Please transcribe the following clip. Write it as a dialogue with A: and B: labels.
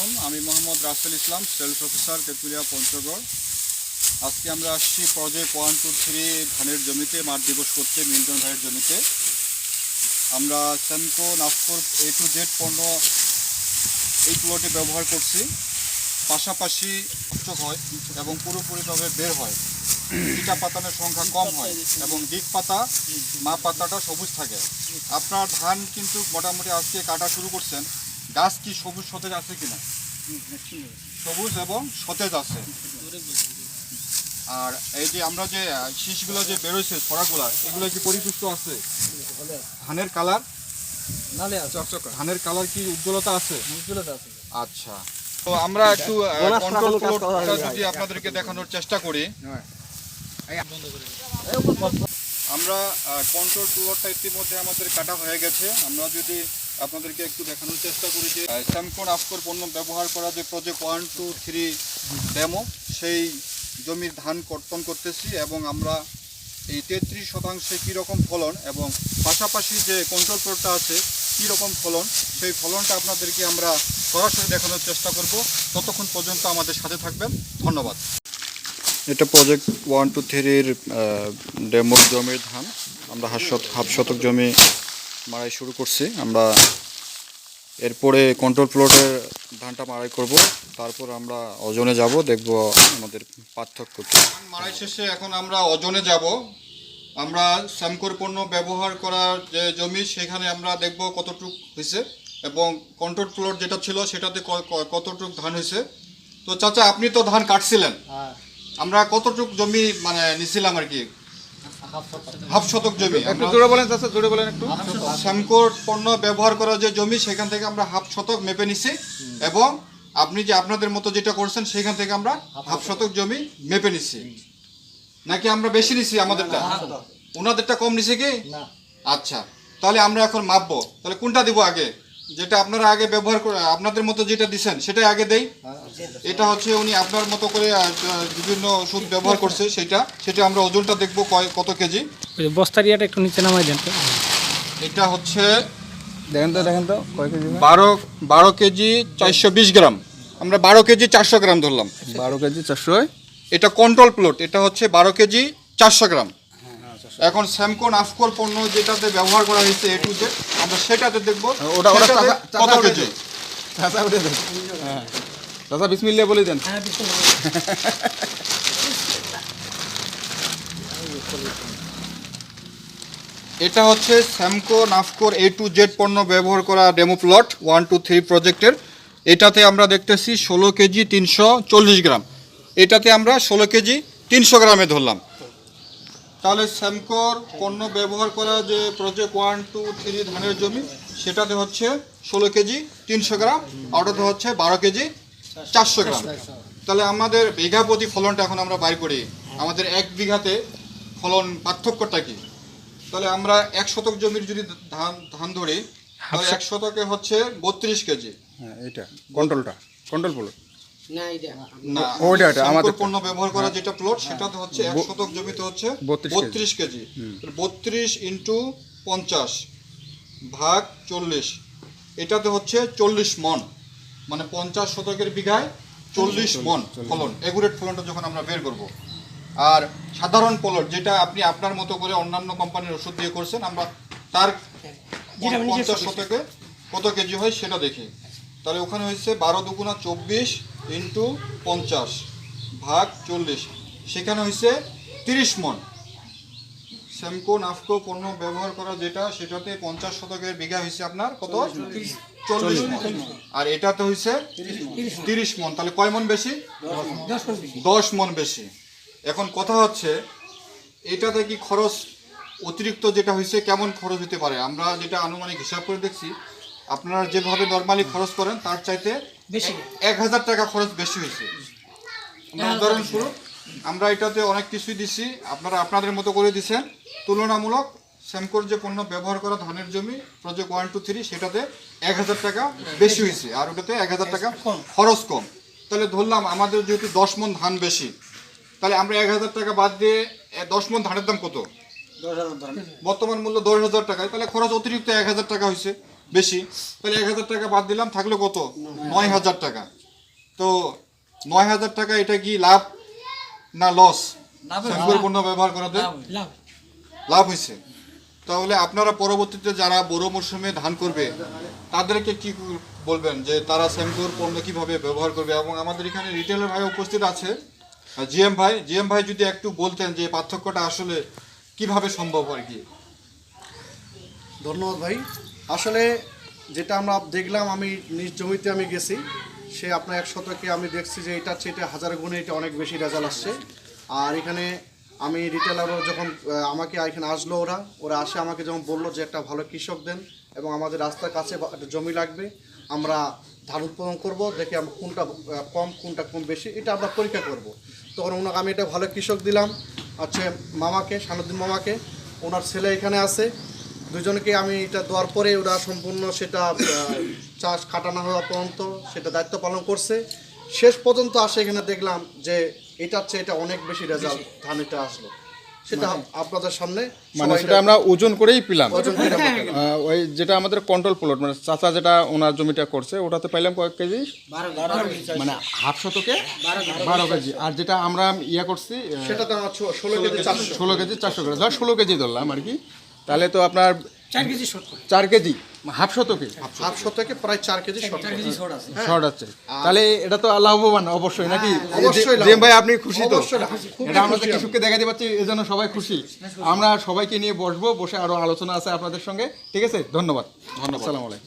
A: আলাইকুম। আমি মোহাম্মদ রাসেল ইসলাম, sales officer, Tetulia, Panchagarh. আজকে আমরা আসছি প্রজেক্ট 1, 2, 3 ধানের জমিতে মাঠ দিবস করতে, মিল্টন ভাইয়ের জমিতে। আমরা সেমকো নাফকোর A to Z পণ্য এই প্লটে ব্যবহার করছি। পাশাপাশি উচ্চ হয় এবং পুরোপুরিভাবে বের হয়, টিকা পাতানের সংখ্যা কম হয় এবং দিক পাতা মা পাতাটা সবুজ থাকে। আপনার ধান কিন্তু মোটামুটি আজকে কাটা শুরু করছেন, গাছ কি সবুজ সতেজ আছে কিনা? সবুজ এবং সতেজ আছে। আর এই যে আমরা যে শীষগুলো যে বেরোইছে, ছড়াগুলা, এগুলো কি পরিপুষ্ট আছে? ধানের কালার ধানের কালার কি উজ্জ্বলতা আছে? আচ্ছা, তো আমরা একটু কন্ট্রোল প্লটটা যদি আপনাদেরকে দেখানোর চেষ্টা করি। আমরা কন্ট্রোল প্লটটা ইতিমধ্যে আমাদের কাটা হয়ে গেছে। আমরা যদি আপনাদেরকে একটু দেখানোর চেষ্টা করি যে সেমকো নাফকোর পণ্য ব্যবহার করা যে প্রজেক্ট 1, 2, 3 ডেমো, সেই জমির ধান কর্তন করতেছি এবং আমরা এই 33% কীরকম ফলন এবং পাশাপাশি যে কন্ট্রোল প্লটটা আছে কীরকম ফলন, সেই ফলনটা আপনাদেরকে আমরা সরাসরি দেখানোর চেষ্টা করব। ততক্ষণ পর্যন্ত আমাদের সাথে থাকবেন। ধন্যবাদ। এটা প্রজেক্ট 1, 2, 3-র ডেমোর জমির ধান। আমরা হাফ শতক জমি মাড়াই শুরু করছি। আমরা এরপরে কন্ট্রোল প্লটের ধানটা মাড়াই করব, তারপর আমরা ওজনে যাব, দেখব আমাদের পার্থক্য কী। মাড়াই শেষে এখন আমরা ওজনে যাব। আমরা সেমকোর পণ্য ব্যবহার করার যে জমি, সেখানে আমরা দেখব কতটুক হয়েছে এবং কন্ট্রোল প্লট যেটা ছিল সেটাতে কতটুক ধান হয়েছে। তো চাচা, আপনি তো ধান কাটছিলেন, আমরা কতটুক জমি মানে নিছিলাম আর কি? হাফ শতক জমি।
B: একটু জোরে বলেন চাচা, জোরে বলেন একটু।
A: সেমকোর পণ্য ব্যবহার করা যে জমি, সেখান থেকে আমরা হাফ শতক মেপে নিছি এবং আপনি যে আপনাদের মতো যেটা করছেন সেখান থেকে আমরা হাফ শতক জমি মেপে নিছি। নাকি আমরা বেশি নিছি আমাদেরটা? ওনাদেরটা কম নিছে কি? আচ্ছা, তাহলে আমরা এখন মাপবো। তাহলে কোনটা দিব আগে? যেটা আপনারা আগে ব্যবহার করে আপনাদের মতো যেটা দিচ্ছেন সেটাই আগে দেই। এটা হচ্ছে উনি আপনার মতো করে বিভিন্ন ওষুধ ব্যবহার করছে, সেটা আমরা ওজনটা দেখবো কত কেজি।
C: বস্তার ইয়াটা একটু নিচে নামাই দেন।
A: এটা হচ্ছে
B: দেখেন তো কয় কেজি?
A: 12 কেজি 420 গ্রাম। আমরা 12 কেজি 400 গ্রাম ধরলাম।
B: 12 কেজি 400।
A: এটা কন্ট্রোল প্লট, এটা হচ্ছে 12 কেজি 400 গ্রাম। এখন সেমকো নাফকোর পণ্য যেটাতে ব্যবহার করা হয়েছে A to Z, আমরা সেটাতে দেখবো কত কেজি।
B: চাচা উঠে দেন। হ্যাঁ চাচা, বিসমিল্লাহ বলে দেন।
A: এটা হচ্ছে সেমকো নাফকোর A to Z পণ্য ব্যবহার করা ডেমো প্লট 1, 2, 3 প্রজেক্টের। এটাতে আমরা দেখতেছি 16 কেজি 340 গ্রাম। এটাতে আমরা 16 কেজি 300 গ্রামে ধরলাম। তাহলে সেমকোর পণ্য ব্যবহার করা যে প্রজেক্ট 1, 2, 3 ধানের জমি, সেটাতে হচ্ছে 16 কেজি 300 গ্রাম, আর ওটাতে হচ্ছে 12 কেজি 400 গ্রাম। তাহলে আমাদের বিঘা প্রতি ফলনটা এখন আমরা বাইর করি, আমাদের 1 বিঘাতে ফলন পার্থক্যটা কি। তাহলে আমরা 1 শতক জমির যদি ধান ধরি, তাহলে 1 শতকে হচ্ছে 32 কেজি।
B: হ্যাঁ, এটা কন্ট্রোল প্লট
A: না,
B: ওইটা
A: আমাদের পণ্য ব্যবহার করা যেটা প্লট, সেটাতে হচ্ছে 1 শতক জমিতে হচ্ছে 32 কেজি। 32 × 50 ভাগ 40, এটাতে হচ্ছে 40 মন, মানে 50 শতকের বিঘায় 40 মন ফলন। এগুরেট ফলনটা যখন আমরা বের করব। আর সাধারণ প্লট যেটা আপনি আপনার মতো করে অন্যান্য কোম্পানির ওষুধ দিয়ে করছেন, আমরা তার 50 শতকে কত কেজি হয় সেটা দেখি। তাহলে ওখানে হয়েছে 12 দুগুণা 24 × 50 ভাগ 40, সেখানে হয়েছে 30 মন। সেমকো নাফকো পণ্য ব্যবহার করা যেটা, সেটাতে 50 শতকের বিঘা হয়েছে আপনার কত? 40 মন। আর এটাতে হয়েছে 30 মন। তাহলে কয় মন বেশি? 10 মন বেশি। এখন কথা হচ্ছে, এটাতে কি খরচ অতিরিক্ত যেটা হয়েছে, কেমন খরচ হতে পারে? আমরা যেটা আনুমানিক হিসাব করে দেখছি, আপনারা যেভাবে নর্মালি খরচ করেন তার চাইতে 1000 টাকা খরচ বেশি হয়েছে। উদাহরণস্বরূপ আমরা এটাতে অনেক কিছুই দিছি, আপনারা আপনাদের মতো করে দিচ্ছেন। তুলনামূলক সেমকোর যে পণ্য ব্যবহার করা ধানের জমি প্রজেক্ট 1, 2, 3, সেটাতে 1000 টাকা বেশি হয়েছে, আর ওটাতে 1000 টাকা খরচ কম। তাহলে ধরলাম আমাদের যেহেতু 10 মন ধান বেশি, তাহলে আমরা 1000 টাকা বাদ দিয়ে 10 মন ধানের দাম কত? বর্তমান মূল্য 10,000 টাকায়। তাহলে খরচ অতিরিক্ত 1000 টাকা হয়েছে বেশি। তাহলে 1000 টাকা বাদ দিলাম, থাকলো কত? 9000 টাকা। তো 9,000 টাকা এটা কি লাভ না লস? স্যাম্পল পণ্য ব্যবহার করাতে লাভ হয়েছে। তাহলে আপনারা পরবর্তীতে যারা বড় মরশুমে ধান করবে তাদেরকে কি বলবেন যে তারা স্যাম্পল পণ্য কিভাবে ব্যবহার করবে? এবং আমাদের এখানে রিটেলার ভাই উপস্থিত আছে, জিএম ভাই যদি একটু বলতেন যে পার্থক্যটা আসলে কিভাবে সম্ভব আর কি।
D: ধন্যবাদ ভাই। আসলে যেটা আমরা দেখলাম, আমি নিজ জমিতে আমি গেছি, সে আপনার 1 শতকে আমি দেখছি যে এটা চেয়ে 1000 গুণে এটা অনেক বেশি রেজাল্ট আসছে। আর এখানে আমি রিটেলারও যখন আমাকে এখানে আসলো, ওরা আসে আমাকে যখন বললো যে একটা ভালো কৃষক দেন এবং আমাদের রাস্তার কাছে একটা জমি লাগবে, আমরা ধান উৎপাদন করব, দেখে আমরা কোনটা কম কোনটা কম বেশি এটা আমরা পরীক্ষা করব। তখন ওনাকে আমি একটা ভালো কৃষক দিলাম, আছে মামাকে, সানুদ্দিন মামাকে, ওনার ছেলে এখানে আছে, দুজনকে আমি এটা দেওয়ার পরে ওরা সম্পূর্ণ সেটা চাষ কাটানো হওয়া পর্যন্ত সেটা দায়িত্ব পালন করছে। শেষ পর্যন্ত আসে এখানে দেখলাম যে এটার চেয়ে এটা অনেক বেশি রেজাল্ট ধান এটা আসলো, সেটা আপনাদের সামনে
B: মানে সেটা আমরা ওজন করেই পেলাম।
D: ওজন করে আমরা পেলাম।
B: ওই যেটা আমাদের কন্ট্রোল প্লট, মানে চাচা যেটা ওনার জমিটা করছে ওটাতে পাইলাম কয়েক কেজি, মানে হাফ শতকে 12 কেজি। আর যেটা আমরা ইয়া করছি
D: সেটাতে আমার 16 কেজি 400।
B: 16 কেজি 400 গ্রাম, ধর 16 কেজি ধরলাম আর কি। তাহলে তো আপনার 4 কেজি হাফ শতকে
D: হাফ শতকে প্রায় 4 কেজি
B: শর্ট আছে। তাহলে এটা তো লাভবান অবশ্যই নাকি?
D: অবশ্যই
B: জিএম ভাই আপনি খুশি তো?
D: অবশ্যই খুবই
B: এটা আমরা
D: খুশি
B: কৃষককে দেখাতে পারছি, এজন্য সবাই খুশি। আমরা সবাইকে নিয়ে বসবো, বসে আরো আলোচনা আছে আপনাদের সঙ্গে। ঠিক আছে, ধন্যবাদ। আসসালামু আলাইকুম।